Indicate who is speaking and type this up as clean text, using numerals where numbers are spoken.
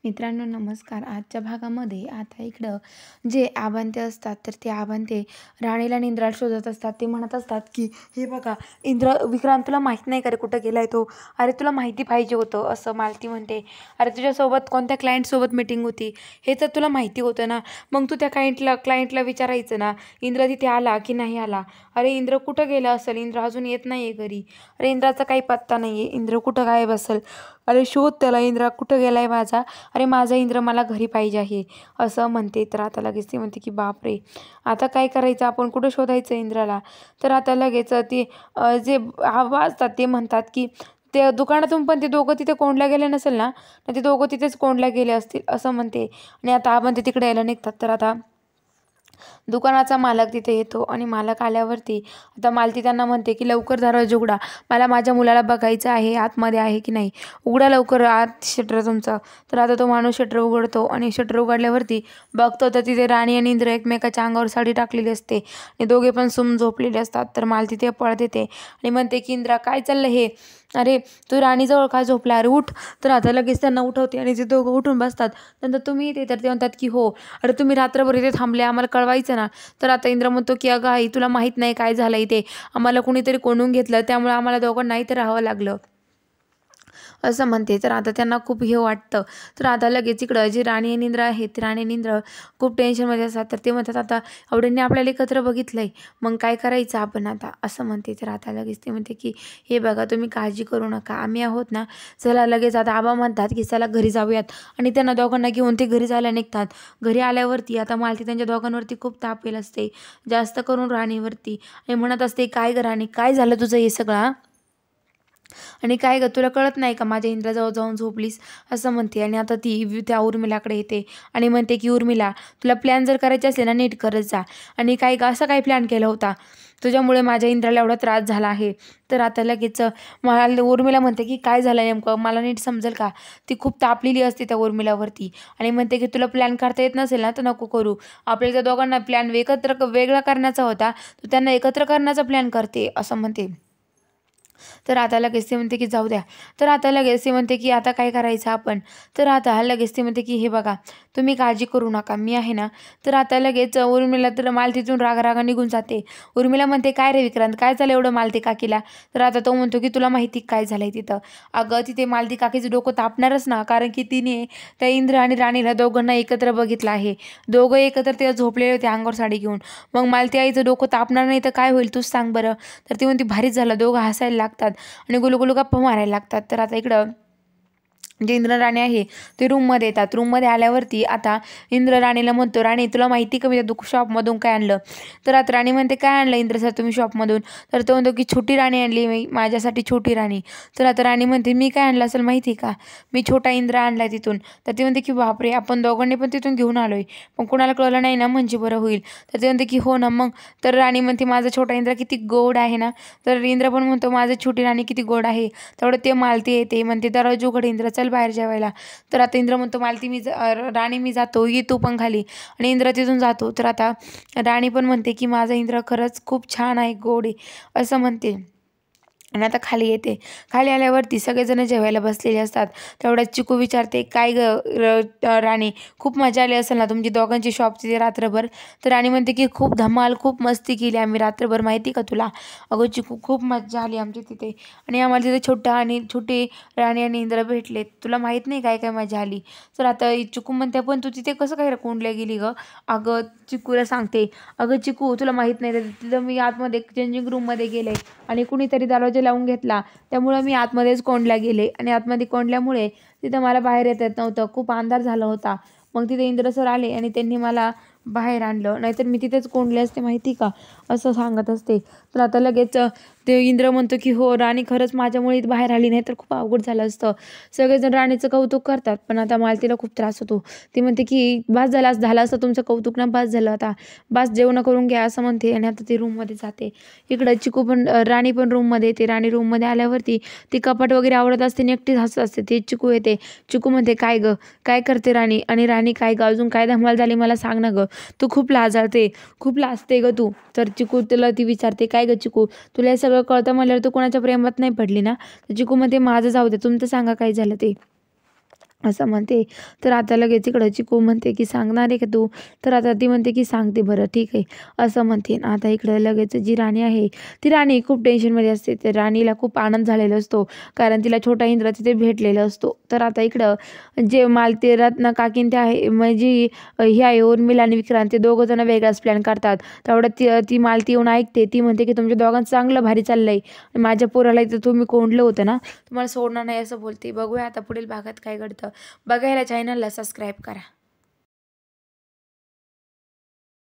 Speaker 1: मित्रांनो नमस्कार. आजच्या भागामध्ये आता इकडं जे आबांते असतात तर ते आबांते राणीला आणि इंद्राला शोधत असतात. ते म्हणत असतात की हे बघा विक्रांत तुला माहीत नाही का रे कुठं गेलाय तो? अरे तुला माहिती पाहिजे होतं असं मालती म्हणते. अरे तुझ्यासोबत कोणत्या क्लायंटसोबत मीटिंग होती हे तर तुला माहिती होतं ना, मग तू त्या क्लायंटला विचारायचं ना इंद्र तिथे आला की नाही आला. अरे इंद्र कुठं गेला असेल, इंद्र अजून येत नाही आहे घरी. अरे इंद्राचा काही पत्ता नाही आहे, इंद्र कुठं गायब असेल. अरे शोध त्याला, इंद्रा कुठं गेलाय माझा. अरे माझा इंद्र मला घरी पाहिजे आहे असं म्हणते. तर आता लगेच ती म्हणते की बापरे आता काय करायचं, आपण कुठं शोधायचं इंद्राला. तर आता लगेच ती जे आबा असतात ते म्हणतात की ते दुकानातून पण ते दोघं तिथे कोंडल्या गेले नसेल ना, तर ते दोघं तिथेच कोंडल्या गेले असतील असं म्हणते. आणि आता आबा ते तिकडे यायला निघतात. तर आता दुकानाचा मालक तिथे येतो आणि मालक आल्यावरती आता मालती त्यांना म्हणते की लवकर दरवाजा उघडा, मला माझ्या मुलाला बघायचं आहे आतमध्ये आहे की नाही, उघडा लवकर आत शटर तुमचं. तर आता तो माणूस शटर उघडतो आणि शटर उघडल्यावरती बघतो तर तिथे राणी आणि इंद्र एकमेकाच्या अंगावर साडी टाकलेली असते आणि दोघे पण सुम झोपलेले असतात. तर मालती ते पळत येते आणि म्हणते की इंद्रा काय चाललं हे, अरे तू राणीजवळ का झोपला, अरे उठ. तर आता लगेच त्यांना उठवते आणि ते दोघं उठून बसतात. नंतर तुम्ही इथे, तर ते म्हणतात की हो. अरे तुम्ही रात्रभर इथे थांबले, आम्हाला कळवायचं ना. तर आता इंद्र म्हणतो की अगं आई तुला माहीत नाही काय झालं इथे, आम्हाला कुणीतरी कोंडून घेतलं त्यामुळे आम्हाला दोघांना इथे राहावं लागलं असं म्हणते. तर आता त्यांना खूप हे वाटतं. तर आता लगेच इकडं जे राणी आणि इंद्र आहेत ते राणी आणि इंद्र खूप टेन्शनमध्ये असतात. तर ते म्हणतात आता आवडीने आपल्याला एकत्र बघितलंय, मग काय करायचं आपण आता असं म्हणते. तर आता लगेच ते म्हणते की हे बघा तुम्ही काळजी करू नका, आम्ही आहोत ना. चला लगेच आता आबा म्हणतात की चला घरी जाऊयात आणि त्यांना दोघांना घेऊन ते घरी जायला निघतात. घरी आल्यावरती आता मालती त्यांच्या दोघांवरती खूप ताप येत असते, जास्त करून राणीवरती. आणि म्हणत असते काय ग राणी काय झालं तुझं हे सगळं, आणि काय ग तुला कळत नाही का माझ्या इंद्राजवळ जाऊन झोपलीस असं म्हणते. आणि आता ती त्या उर्मिलाकडे येते आणि म्हणते की उर्मिला तुला प्लॅन जर करायचे असले ना नीट करत जा, आणि काय का असं काय प्लॅन केला होता तुझ्यामुळे माझ्या इंद्राला एवढा त्रास झाला आहे. तर आता लगेच मला उर्मिला म्हणते की काय झालं नेमकं मला नीट समजेल का. ती खूप तापलेली असते त्या उर्मिलावरती आणि म्हणते की तुला प्लॅन करता येत नसेल ना तर नको करू, आपल्याला त्या दोघांना प्लॅन वेगळा करण्याचा होता, तर त्यांना एकत्र करण्याचा प्लॅन करते असं म्हणते. तर आता लगेच ती म्हणते की जाऊ द्या. तर आता लगेच ती म्हणते की आता काय करायचं आपण. तर आता लगेच ती म्हणते की हे बघा तुम्ही काळजी करू नका, मी आहे ना. तर आता लगेच उर्मिला तर मालतीतून रागा निघून जाते. उर्मिला म्हणते काय रे विक्रांत काय झालं एवढं मालती काकीला. तर आता तो म्हणतो की तुला माहिती काय झालंय तिथं. अगं तिथे मालती काकीचं डोकं तापणारच ना, कारण की तिने त्या इंद्र आणि राणीला दोघांना एकत्र बघितलं आहे. दोघं एकत्र ते झोपलेले होते अंगावर साडी घेऊन. मग मालती आईचं डोकं तापणार नाही तर काय होईल तूच सांग बरं. तर ती म्हणते भारीच झालं, दोघं हसायला लागतात आणि गुलगुलू गप्पा मारायला लागतात. तर आता इकडं जे इंद्र राणी आहे ते रूममध्ये येतात. रूममध्ये आल्यावरती आता इंद्र राणीला म्हणतो राणी तुला माहिती का मी त्या शॉपमधून काय आणलं. तर आता राणी म्हणते काय आणलं इंद्र सर तुम्ही शॉपमधून. तर तो म्हणतो की छोटी राणी आणली मी माझ्यासाठी छोटी राणी. तर आता राणी म्हणते मी काय आणलं असेल माहिती का, मी छोटा इंद्र आणला तिथून. तर ती म्हणते की बापरे आपण दोघांनी पण तिथून घेऊन आलोय, पण कोणाला कळलं नाही ना म्हणजे बरं होईल. तर ते म्हणते की हो ना मग. तर राणी म्हणते माझा छोटा इंद्र किती गोड आहे ना. तर इंद्र पण म्हणतो माझं छोटी राणी किती गोड आहे. तेवढं ते मालती येते म्हणते दरवाजा उघड इंद्र चल बाहेर जेवायला. तर आता इंद्र म्हणतो मालती राणी मी जातो ये तू पण खाली, आणि इंद्र तिथून जातो. तर आता राणी पण म्हणते की माझा इंद्र खरंच खूप छान आहे गोड आहे असं म्हणते. आणि आता खाली येते. खाली आल्यावरती सगळेजण जेवायला बसलेले असतात. तेवढ्यात चिकू विचारते काय राणी खूप मजा आली असेल ना तुमची दोघांची शॉप तिथे रात्रभर. तर राणी म्हणते की खूप धमाल खूप मस्ती केली आम्ही रात्रभर माहिती का तुला. अगं चिकू खूप मजा आली आमची तिथे, आणि आम्हाला तिथे छोटी राणी आणि इंद्र भेटले, तुला माहीत नाही काय काय मजा आली. तर आता चिकू म्हणते पण तू तिथे कसं काय कोंडल्या गेली गं. अगं चिकूला सांगते अगं चिकू तुला माहीत नाही तिथं मी आतमध्ये चेंजिंग रूममध्ये गेले आणि कुणीतरी दरवाजा लावून घेतला, त्यामुळं मी आतमध्येच कोंडल्या गेले आणि आतमध्ये कोंडल्यामुळे तिथं मला बाहेर येता येत नव्हतं, खूप अंधार झाला होता. मग तिथे इंद्र सर आले आणि त्यांनी मला बाहेर आणलं, नाहीतर मी तिथेच कोंडले असते माहिती का असं सांगत असते. तर आता लगेच ते इंद्र म्हणतो की हो राणी खरंच माझ्यामुळे इथं बाहेर आली नाही तर खूप अवघड झालं असतं. सगळेजण राणीचं कौतुक करतात पण आता मालतीला खूप त्रास होतो. ती म्हणते की बास झालं असतं तुमचं कौतुक ना, बास झालं आता, बास जेवण करून घ्या असं म्हणते. आणि आता ती रूममध्ये जाते. इकडं चिकू पण राणी पण रूममध्ये येते. राणी रूममध्ये आल्यावरती ती कपाट वगैरे आवडत असते आणि एकटीच हसत असते. ते चिकू येते. चिकू म्हणते काय गं काय करते राणी, आणि राणी काय गं अजून काय धमाल झाली मला सांग ना गं, तू खूप लाजते गं तू. तर चिकू तिला ती विचारते काय गं चिकू तुला हे सगळं कळतं म्हणल्यावर तू कोणाच्या प्रेमात नाही पडली ना. तर चिकू म्हणते माझं जाऊ दे तुमचं सांगा काय झालं ते. असं म्हणते. तर आता लगेच इकडं चिकू म्हणते की सांगणार आहे का तू? तर आता ती म्हणते की सांगते बरं ठीक आहे असं म्हणते. आता इकडं लगेच जी राणी आहे ती राणी खूप टेन्शनमध्ये असते. तर राणीला खूप आनंद झालेला असतो कारण तिला छोटा इंद्र तिथे भेटलेला असतो. तर आता इकडं जे मालती रत्ना काकीन ते आहे म्हणजे ही आहे उर्मिला आणि विक्रांत ते दोघं जण वेगळाच प्लॅन करतात. तेवढं ती मालती येऊन ऐकते. ती म्हणते की तुमच्या दोघांचं चांगलं भारी चाललंय, माझ्या पोराला इथं तुम्ही कोंडलं होतं ना, तुम्हाला सोडणार नाही असं बोलते. बघूया आता पुढील भागात काय घडतं. बघायला चॅनलला सबस्क्राईब करा.